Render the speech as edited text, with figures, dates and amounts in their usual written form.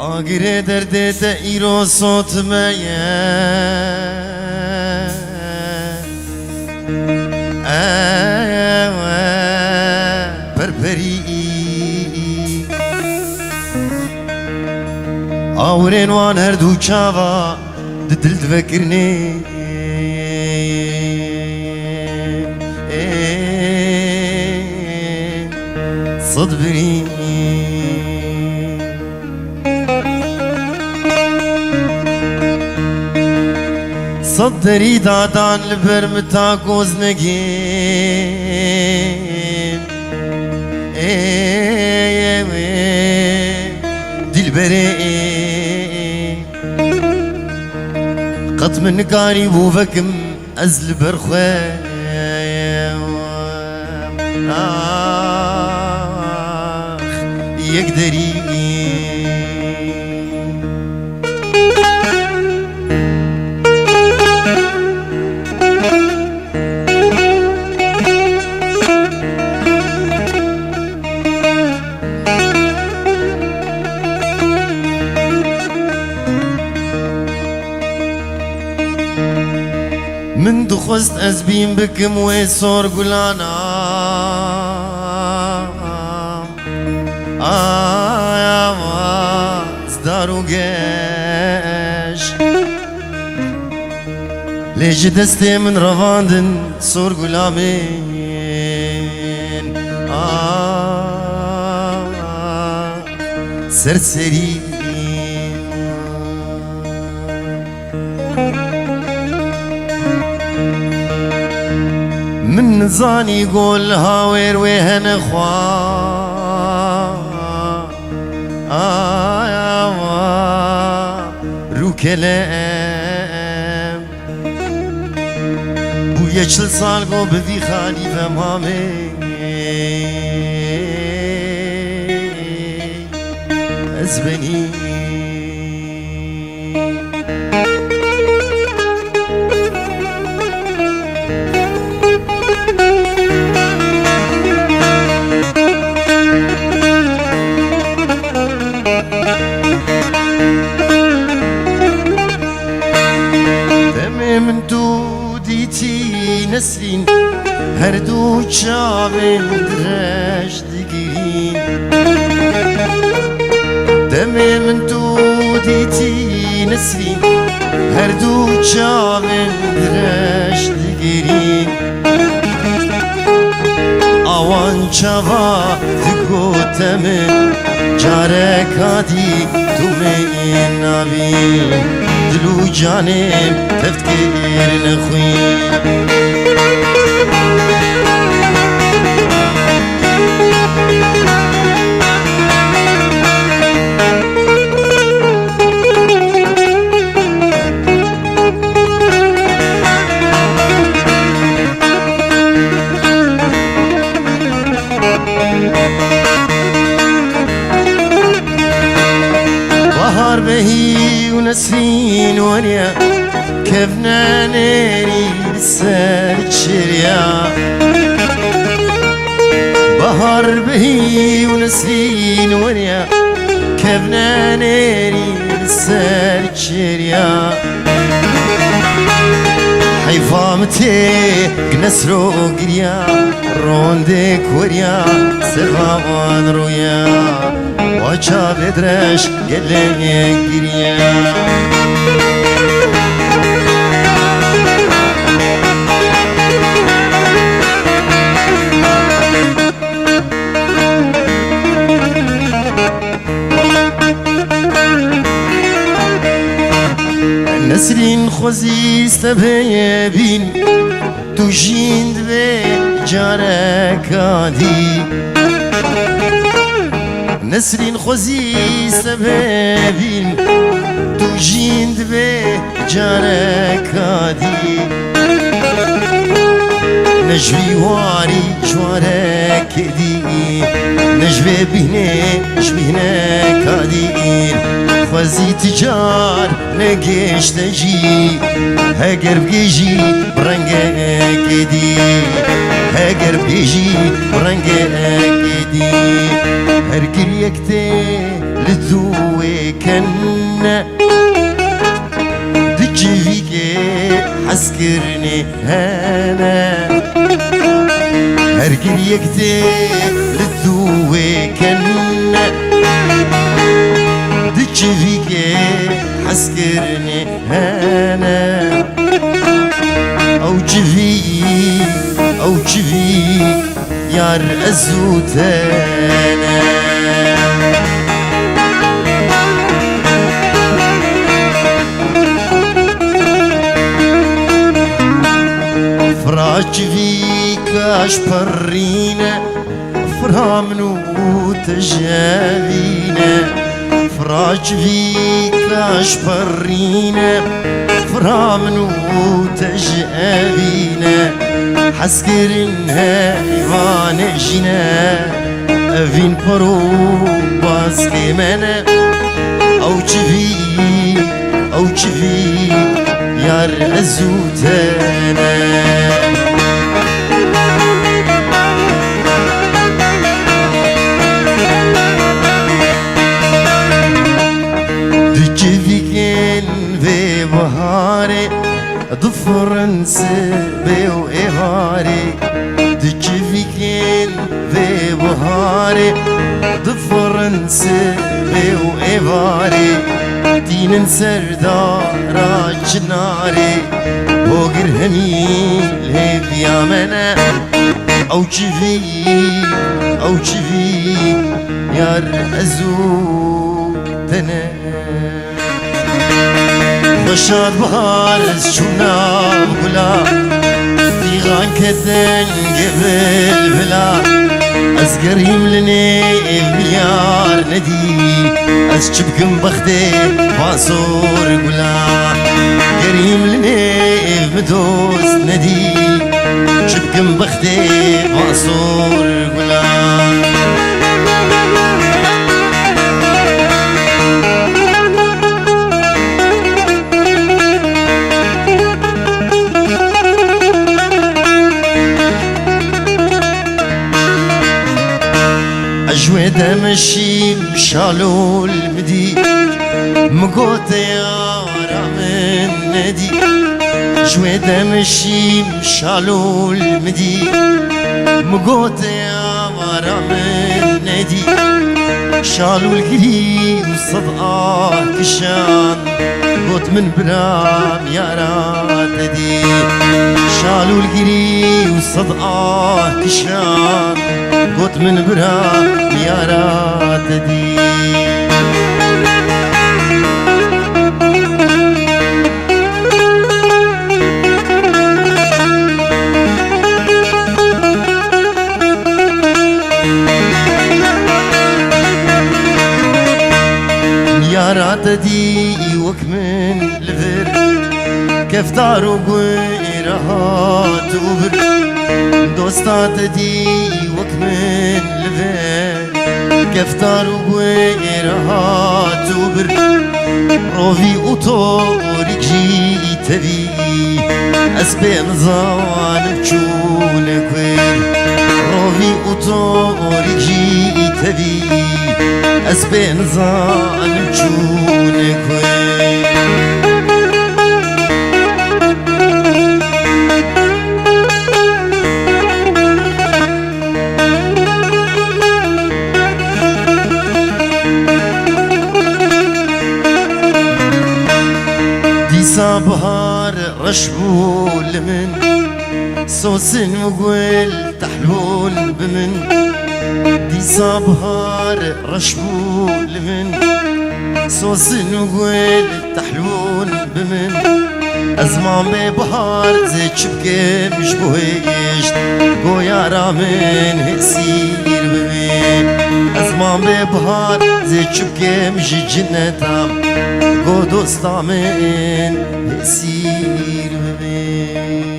آگره درده تا ایرو صوت مایه پرپری آورین وان هر دو چاوا دل تفکرنی صدبري صدري دادان لبرمتا كوزنگين دلبري قط من قاري بوفكم ازل برخوي يقدري من دخست أزبين بكم ويصور قلانا يا مصدر جيش ليش دستي من رفاندن صور قلامين سرسري من زاني قول هاوير ويهن خواه يا رو كلام بويا چل سال گو بذي خالي فمامي ازبني من دوديتي نسرين هردو شابين درش دقين دمي من دوديتي نسرين هردو شابين درش دقين اوان شابا ذكو تمن جارك هادي تومين نابين دلو جانم تفكر نخوي بهار بهي ونسرين ونيا كيفنا ناري بسر شريا بهار بهي ونسرين ونيا كيفنا ناري بسر شريا حيفامتي نسرو قريا روندك وريا سرفان رويا وجا بدرش قلني قريا نسرين خوزي استبيبين توجين دبي جارك هادي نسرين خوزي استبيبين توجين دبي جارك هادي نجري واري جوارك دي نجبي بهني شبهنا كادين خوزي تجار نقيش تجي هاجر بيجي برنجك دي هاجر بيجي برنجك دي هركر يكتي لذوك كنا دجفيك حسكرني هانا هرقل يكتب للذوي كنا دجفيك حسكرني هانا او جفيك يار أزوتانا فراج فيك أشبرينا فرامنو تجابينا فراج فيك أشبرينا فرامنو تجابينا حسكرنها إيوان جينا أفين برو باسكي منا أو جفيك يار أزوتانا دجفيكين في بهاري ضفرنس بيو إيهاري دجفيكين في بهاري ضفرنس بيو إيهاري دين سردار جناري بوغر هميل هيب يا منا أو جفيك يار أزوتنا بشاد بارز شونا بلا تيغان كتن قبل بلا از قريم لني ميار ندي از شبكم بختي باصور بلا قريم لني مدوز ندي شبكم بختي باصور بلا أجود مشي مشالو المدي مقوت يا من ندي جود مشي مشالو المدي مقوت يا من ندي شالو القريب صدقه كشان قوت من برام يا راتدي شالو القريب صدقه كشان قوت من برام يا راتدي يا راتدي وكمن لفر كفتار وقيرها توبر دوستات دي وكمن لفر كفتار وقيرها توبر روفي وطورك جيتبي أسبين ظالم تشونك وير روفي وطورك جيتبي أسبين ظالم تشونك وير بهار رشبو لمن صوصن وقول تحلول بمن دي صبهار رشبو لمن صوصن وقول تحلول بمن أزمان ببهار زي شبكة مش بوهيش قويا رامن هسير بمن أزمان ببهار زي شبكة مش جنتام قو دوستا من هسير بمن